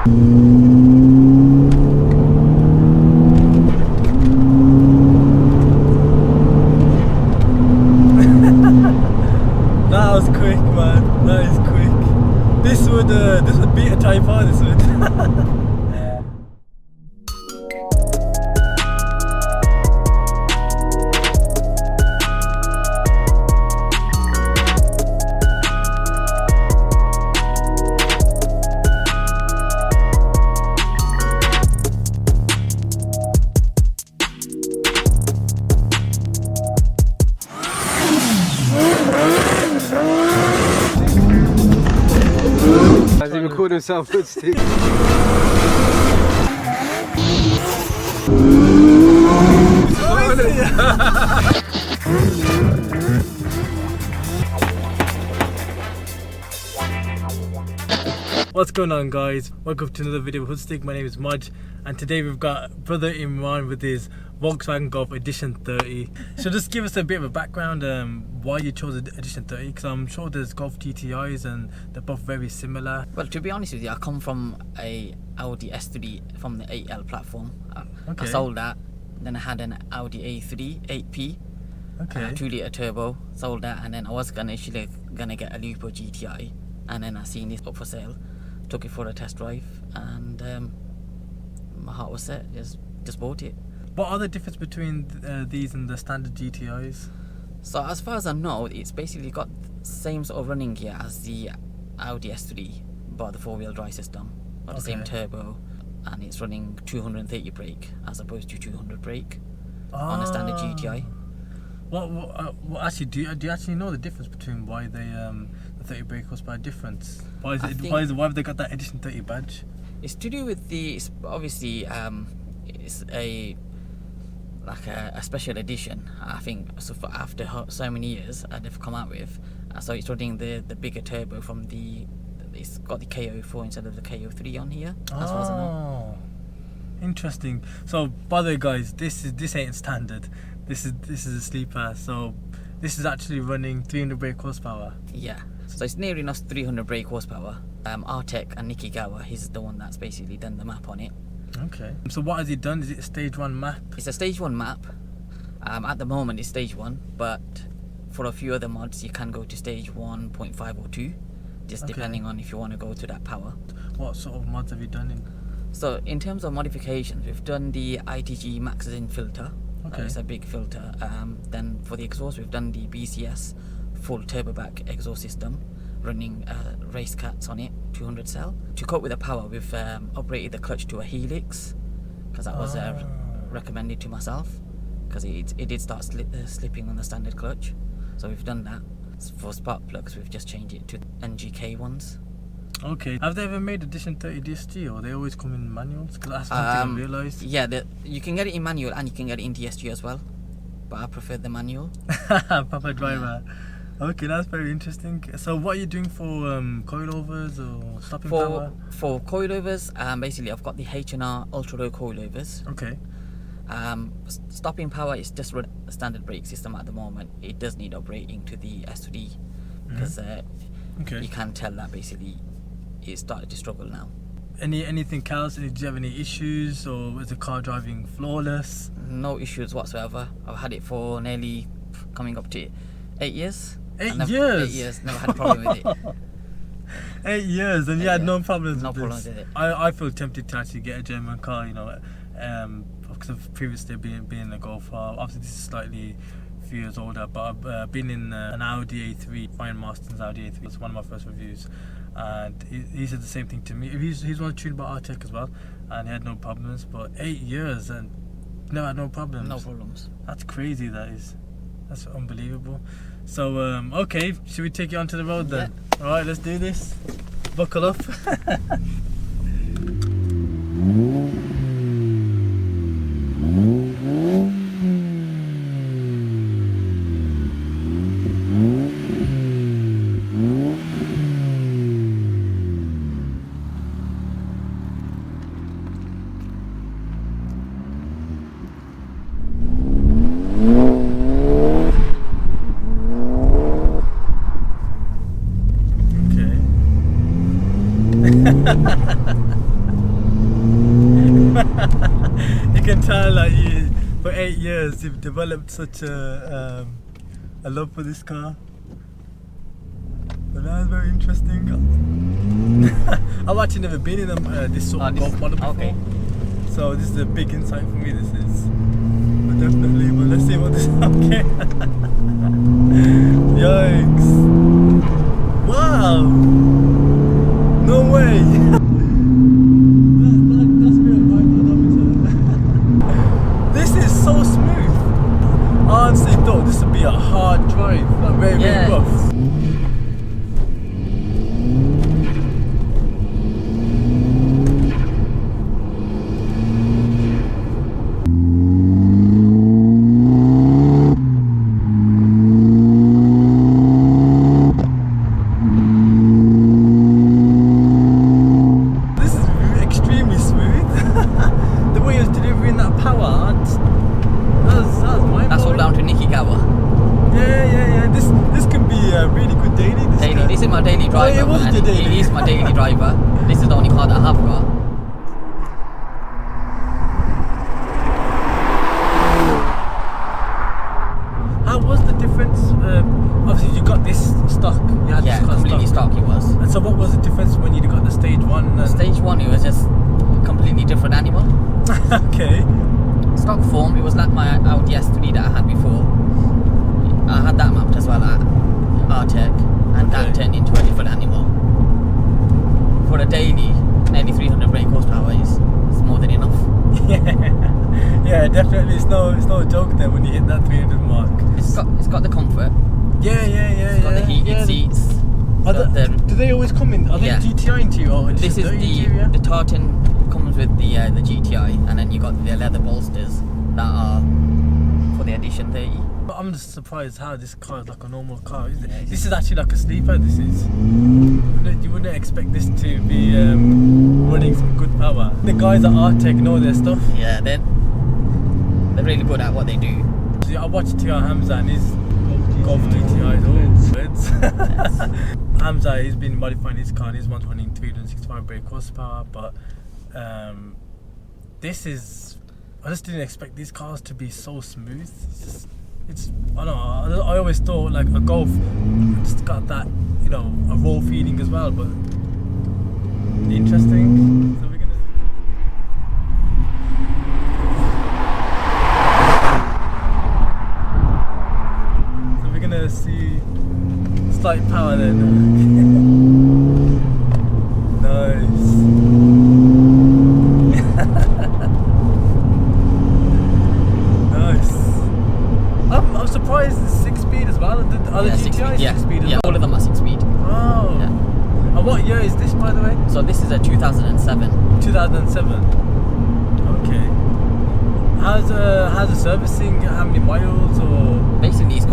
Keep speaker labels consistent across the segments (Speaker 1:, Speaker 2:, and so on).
Speaker 1: That was quick, man. That is quick. This would beat a Type R. This would.
Speaker 2: Has he recorded himself with stick?
Speaker 1: What's going on, guys? Welcome to another video with Hoodstick. My name is Mudge, and today we've got brother Imran with his Volkswagen Golf Edition 30. So just give us a bit of a background why you chose Edition 30, because I'm sure there's Golf GTIs and they're both very similar.
Speaker 3: Well, to be honest with you, I come from a Audi S3 from the 8L platform.
Speaker 1: Okay.
Speaker 3: I sold that, then I had an Audi A3 8P,
Speaker 1: Okay.
Speaker 3: 2-litre turbo, sold that, and then I was initially gonna get a Lupo GTI, and then I seen this up for sale, took it for a test drive, and my heart was set. Just bought it.
Speaker 1: What are the difference between these and the standard GTIs?
Speaker 3: So as far as I know, it's basically got the same sort of running gear as the Audi S3, but the 4-wheel drive system, got the same turbo, and it's running 230 brake as opposed to 200 brake on a standard GTI.
Speaker 1: What actually do you actually know the difference between why they the 30 brake horsepower difference? Why have they got that Edition 30 badge?
Speaker 3: It's to do with it's obviously it's a special edition. I think so after so many years they've come out with. So it's running the bigger turbo from it's got the KO4 instead of the KO3 on here. As far as I know.
Speaker 1: Interesting. So by the way, guys, this ain't standard. This is a sleeper. So this is actually running 300 brake horsepower.
Speaker 3: Yeah. So it's near enough 300 brake horsepower. Artek and Nicky Gower, he's the one that's basically done the map on it.
Speaker 1: Okay. So what has he done? Is it a stage 1 map?
Speaker 3: It's a stage 1 map. At the moment it's stage 1, but for a few other mods you can go to stage 1.5 or 2, just depending on if you want to go to that power. What
Speaker 1: sort of mods have you done in?
Speaker 3: So in terms of modifications, we've done the ITG Max-in filter.
Speaker 1: Okay.
Speaker 3: It's a big filter. Then for the exhaust, we've done the BCS full turboback exhaust system, running race cats on it, 200 cell. To cope with the power, we've operated the clutch to a helix, because that was recommended to myself, because it did start slipping on the standard clutch. So we've done that. For spark plugs, we've just changed it to NGK ones.
Speaker 1: Okay. Have they ever made Edition 30 DSG, or they always come in manuals? Because that's something I realised.
Speaker 3: Yeah, you can get it in manual and you can get it in DSG as well, but I prefer the manual.
Speaker 1: Papa driver. Yeah. Okay, that's very interesting. So what are you doing for coilovers or stopping power?
Speaker 3: For coilovers, basically I've got the H&R ultra low coilovers.
Speaker 1: Okay.
Speaker 3: Stopping power is just a standard brake system at the moment. It does need upgrading to the S3 because you can tell that basically it started to struggle now.
Speaker 1: Anything else? Did you have any issues, or was the car driving flawless?
Speaker 3: No issues whatsoever. I've had it for nearly coming up to 8 years.
Speaker 1: 8 years?
Speaker 3: 8 years, never had a problem with it.
Speaker 1: 8 years, and you had no problems
Speaker 3: no
Speaker 1: with
Speaker 3: problems
Speaker 1: this?
Speaker 3: with it.
Speaker 1: I feel tempted to actually get a German car, because of previously being a Golf. Obviously this is slightly few years older, but I've been in an Audi A3, Ryan Marston's Audi A3. It's one of my first reviews, and he said the same thing to me. He's one tuned by Artek as well, and he had no problems. But 8 years and never had no problems.
Speaker 3: No problems.
Speaker 1: That's crazy. That's unbelievable. So okay, should we take you onto the road then? Yeah. All right, let's do this. Buckle up. You can tell like you, for 8 years you've developed such a love for this car. But that's very interesting. I've actually never been in this sort of Golf model before.
Speaker 3: Okay.
Speaker 1: So this is a big insight for me, this is. But definitely, but let's see what this okay. Yikes. Wow! No way! That's real right odometer. This is so smooth. I honestly thought this would be a hard drive, like very rough.
Speaker 3: This is my daily driver.
Speaker 1: Oh,
Speaker 3: It is my daily driver. This is the only car that I have got.
Speaker 1: How was the difference? Obviously, you got this stock. You had this car
Speaker 3: completely stock it was.
Speaker 1: And so, what was the difference when you got the stage 1?
Speaker 3: Stage 1, it was just a completely different animal.
Speaker 1: Okay.
Speaker 3: Stock form, it was like my Audi S3 that I had before. I had that mapped as well at Artec, and that turned into a different animal. For a daily, nearly 300 brake horsepower is more than enough.
Speaker 1: Yeah, definitely. It's no joke there when you hit that 300 mark.
Speaker 3: It's got the comfort.
Speaker 1: It's
Speaker 3: got the heated seats.
Speaker 1: Do they always come in? Are they GTI interior or
Speaker 3: this is
Speaker 1: interior?
Speaker 3: The tartan comes with the GTI, and then you got the leather bolsters that are for the Edition 30.
Speaker 1: But I'm just surprised how this car is like a normal car, isn't it? This is actually like a sleeper. This is. You wouldn't expect this to be running some good power. The guys at Artec know their stuff.
Speaker 3: Yeah, they're really good at what they do.
Speaker 1: So I watched Tia Hamza and his Golf GTIs. Oh, words. Hamza, he's been modifying his car. His one's running 365 brake horsepower, but this is. I just didn't expect these cars to be so smooth. I don't know. I always thought like a Golf just got that, a raw feeling as well. But interesting. So we're gonna see slight power then. Nice. I'm surprised it's 6-speed as well. Are the GTI 6-speed as well?
Speaker 3: All of them are 6-speed.
Speaker 1: Oh. Yeah. And what year is this, by the way?
Speaker 3: So this is a 2007.
Speaker 1: 2007. Okay. How's the servicing? How many miles or?
Speaker 3: Basically, it's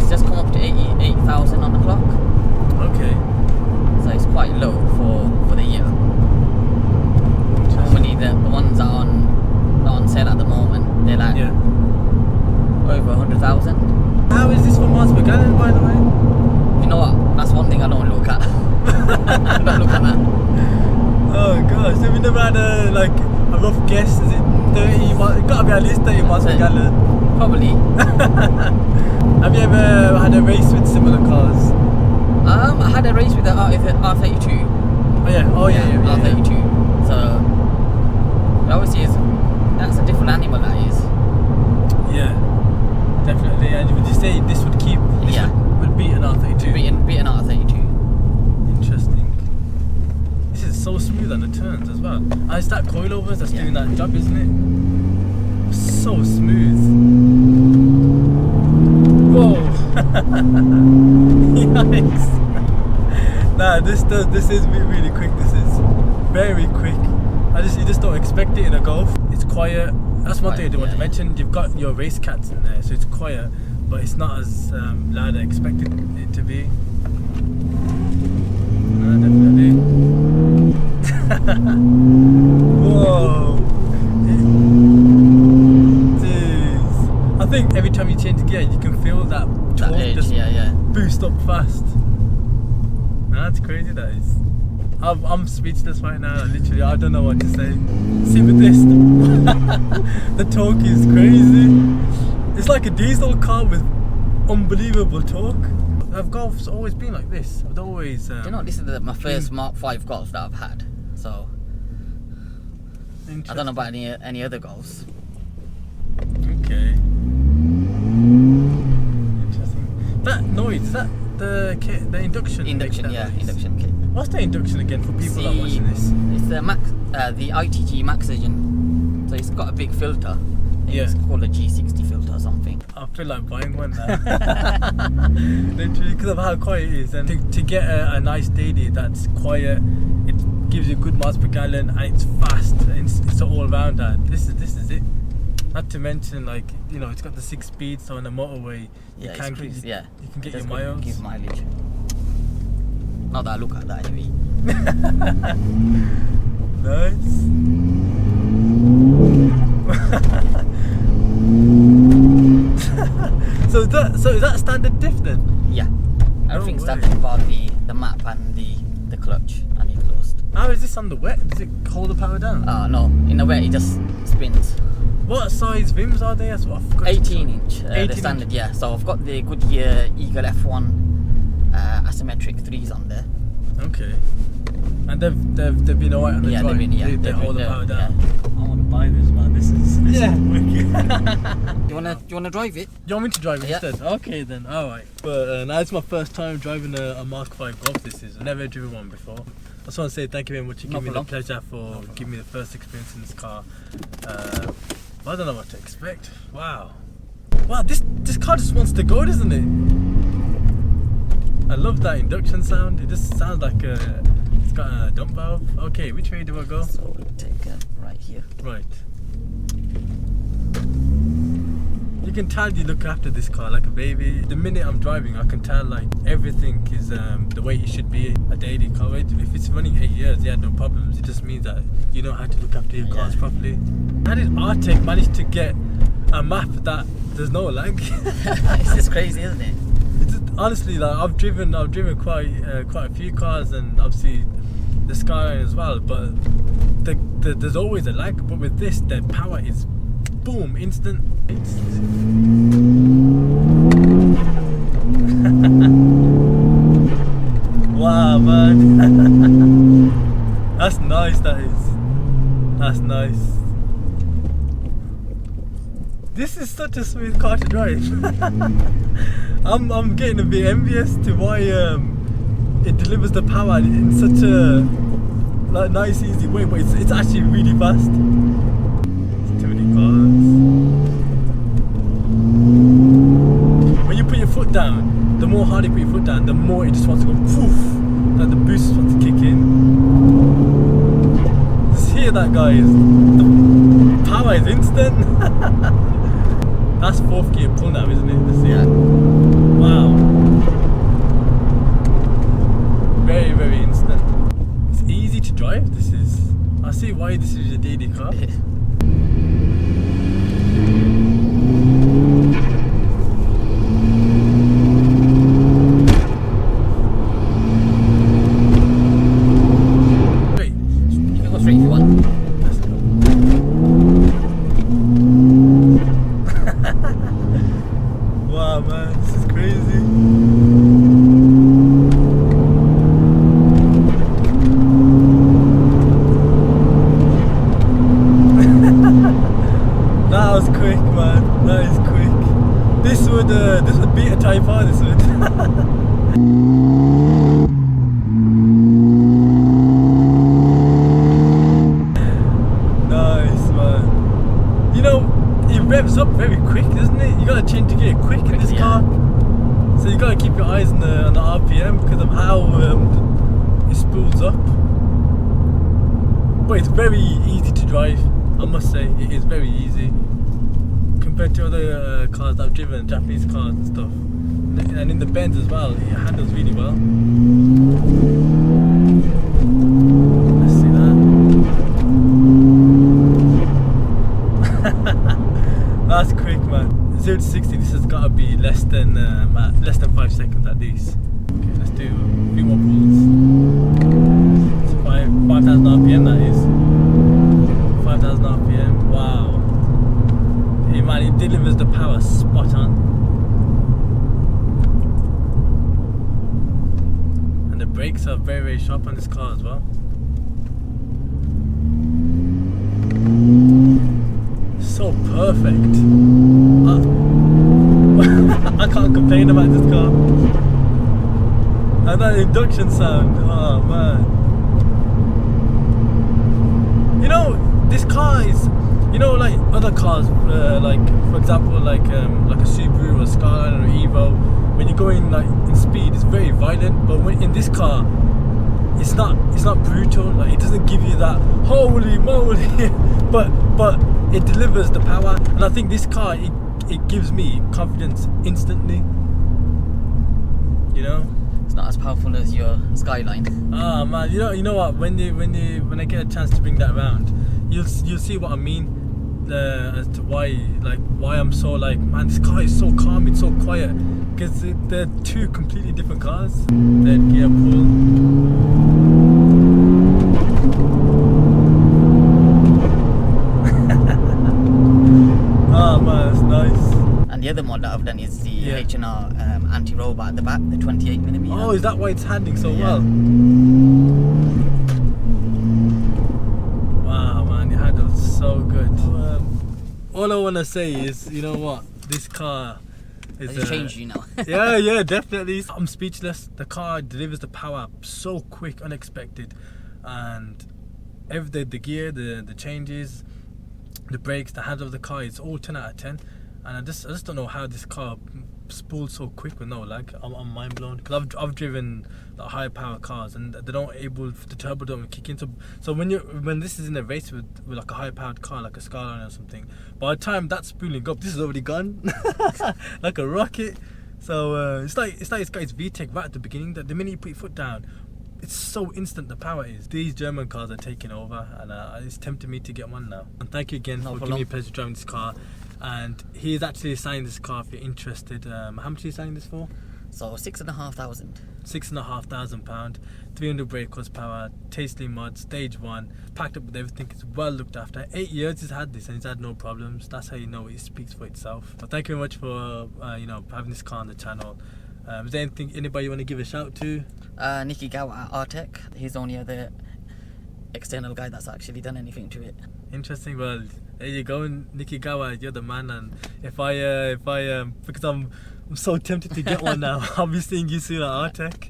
Speaker 3: just come up to 88,000 on the clock.
Speaker 1: Okay.
Speaker 3: So it's quite low for the year. Normally the ones that are on sale at the moment, they're like over 100,000.
Speaker 1: How is this for miles per gallon, by the way?
Speaker 3: You know what? That's one thing I don't look at. I don't look at that.
Speaker 1: Oh gosh, have you never had a rough guess? Is it 30 miles? It gotta be at least 30 miles per gallon.
Speaker 3: Probably.
Speaker 1: Have you ever had a race with similar cars?
Speaker 3: I had a race with the R32.
Speaker 1: Oh yeah.
Speaker 3: R32. So obviously that's a different animal, that is.
Speaker 1: Yeah, definitely. And would you say this would keep? Would beat an R32.
Speaker 3: Beat an R32.
Speaker 1: Interesting. This is so smooth on the turns as well. And it's that coilovers that's doing that job, isn't it? So smooth. Whoa! Yikes! Nah, this is really quick. This is very quick. You just don't expect it in a Golf. It's quiet. That's one thing I did want to mention. You've got your race cats in there, so it's quiet, but it's not as loud as I expected it to be. Definitely. Whoa! Jeez. I think every time you change gear, you can feel that torque just boost up fast. That's crazy, that is. I'm speechless right now. Literally, I don't know what to say. See with this, the torque is crazy. It's like a diesel car with unbelievable torque. Golf's always been like this. I've always.
Speaker 3: Do you know, this is my first Mark 5 Golf that I've had. So I don't know about any other Golfs.
Speaker 1: Okay. Interesting. That noise, is that the induction?
Speaker 3: Induction, yeah,
Speaker 1: noise?
Speaker 3: induction kit.
Speaker 1: What's the induction again for people that are watching this?
Speaker 3: It's the the ITG Maxigen. So it's got a big filter.
Speaker 1: Yeah.
Speaker 3: It's called a G60 filter or something.
Speaker 1: I feel like buying one now. Literally, because of how quiet it is. And to get a nice daily that's quiet, it gives you good miles per gallon, and it's fast, and it's all round. And this is it. Not to mention, like, you know, it's got the 6 speeds, so on the motorway,
Speaker 3: Yeah,
Speaker 1: you can get your miles.
Speaker 3: Give mileage. Not that I look at that heavy.
Speaker 1: Nice. So is that standard diff then?
Speaker 3: Yeah. Everything's
Speaker 1: way.
Speaker 3: standard bar the map and the clutch and the exhaust.
Speaker 1: How is this on the wet? Does it hold the power down?
Speaker 3: No. In the wet it just spins.
Speaker 1: What size rims are they? That's what I forgot.
Speaker 3: 18 inch,
Speaker 1: 18
Speaker 3: the standard, yeah. So I've got the Goodyear Eagle F1 asymmetric 3s on there.
Speaker 1: Okay. And they've been alright on the drive? They hold the power down?
Speaker 3: Yeah.
Speaker 2: I want to buy this, man. This is
Speaker 1: wicked.
Speaker 3: You wanna drive it?
Speaker 1: You want me to drive it
Speaker 3: Yeah.
Speaker 1: instead? Okay then, alright. But now it's my first time driving a Mark 5 Golf. This is. I've never driven one before. I just want to say thank you very much. You give me the pleasure for giving me the first experience in this car. I don't know what to expect. Wow, this car just wants to go, doesn't it? I love that induction sound. It just sounds like it's got a dump valve. Okay, which way do I go?
Speaker 3: So we'll take it right here.
Speaker 1: Right. You can tell you look after this car like a baby. The minute I'm driving, I can tell like everything is the way it should be. A daily car. If it's running 8 years, yeah, no problems. It just means that you know how to look after your cars properly. How did Artec manage to get a map that there's no lag?
Speaker 3: It's just crazy, isn't it?
Speaker 1: It's just, honestly, like I've driven quite a few cars, and obviously the Skyline as well. But there's always a lag. But with this, the power is boom, instant. Wow, man. That's nice, that is. That's nice. This is such a smooth car to drive. I'm getting a bit envious to why it delivers the power in such a nice, easy way, but it's actually really fast. There's too many cars. When you put your foot down, the more hard you put your foot down, the more it just wants to go poof. Like the boost just wants to kick in. Just hear that, guys. The power is instant. That's 4th gear pull now, isn't it? Let's see.
Speaker 3: Yeah.
Speaker 1: Wow. Very, very instant. It's easy to drive. This is. I see why this is your daily car. Wait.
Speaker 3: You can go straight if you want.
Speaker 1: Wow, man, this is crazy. That was quick, man. That is quick. This would beat a Type R. This would. Nice, man. You know, it revs up very quick, doesn't it? You gotta change the gear quick in this car. So you gotta keep your eyes on the RPM because of how it spools up. But it's very easy to drive, I must say. It is very easy compared to other cars that I've driven, Japanese cars and stuff. And in the Benz as well, it handles really well. Let's see that. That's quick, man. 0 to 60, this has got to be less than 5 seconds at least. Okay, let's do a few more pulls. shop on this car as well. So perfect. I can't complain about this car. And that induction sound, oh man. You know, this car is, you know, like other cars, like for example, like a Subaru or Skyline or Evo. When you're going like in speed, it's very violent. But when in this car, it's not brutal. Like it doesn't give you that holy moly, but it delivers the power. And I think this car it gives me confidence instantly. You know.
Speaker 3: It's not as powerful as your Skyline.
Speaker 1: Ah man, you know what? When I get a chance to bring that around, you'll see what I mean. As to why I'm so like, man, this car is so calm, it's so quiet, because they're two completely different cars. Third gear pull. Ah man, it's nice.
Speaker 3: And the other mod that I've done is the H&R anti-robot at the back, the 28mm.
Speaker 1: Oh, is that why it's handling so well? Wow, man, your handle's so good. All I want to say is, you know what? This car is...
Speaker 3: Has it changed you now?
Speaker 1: yeah, definitely. I'm speechless. The car delivers the power so quick, unexpected. And the gear, the changes, the brakes, the handle of the car, it's all 10 out of 10. And I just don't know how this car spools so quick with no lag. I'm mind blown, because I've driven like high power cars and the turbo don't kick in. So when this is in a race with like a high powered car like a Skyline or something, by the time that's spooling up, this is already gone like a rocket. So it's like it's got its VTEC right at the beginning. That the minute you put your foot down, it's so instant the power is. These German cars are taking over, and it's tempting me to get one now. And thank you again for giving me a pleasure driving this car. And he's actually signed this car if you're interested. How much are you signing this for?
Speaker 3: So £6,500.
Speaker 1: £6,500, 300 brake horsepower, tastely mod, stage 1, packed up with everything. It's well looked after. 8 years he's had this and he's had no problems. That's how you know it speaks for itself. But thank you very much for having this car on the channel. Is there anybody you want to give a shout to?
Speaker 3: Nicky Gawa at Artec. He's the only other external guy that's actually done anything to it.
Speaker 1: Interesting. Well, there you go, Nicky Gawa, you're the man. And if I because I'm so tempted to get one now. I'll be seeing you soon at Artec.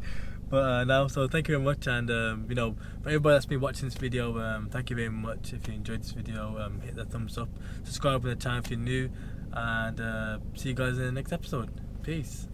Speaker 1: But now, so thank you very much. And for everybody that's been watching this video, thank you very much. If you enjoyed this video, hit that thumbs up, subscribe to the channel if you're new, and see you guys in the next episode. Peace.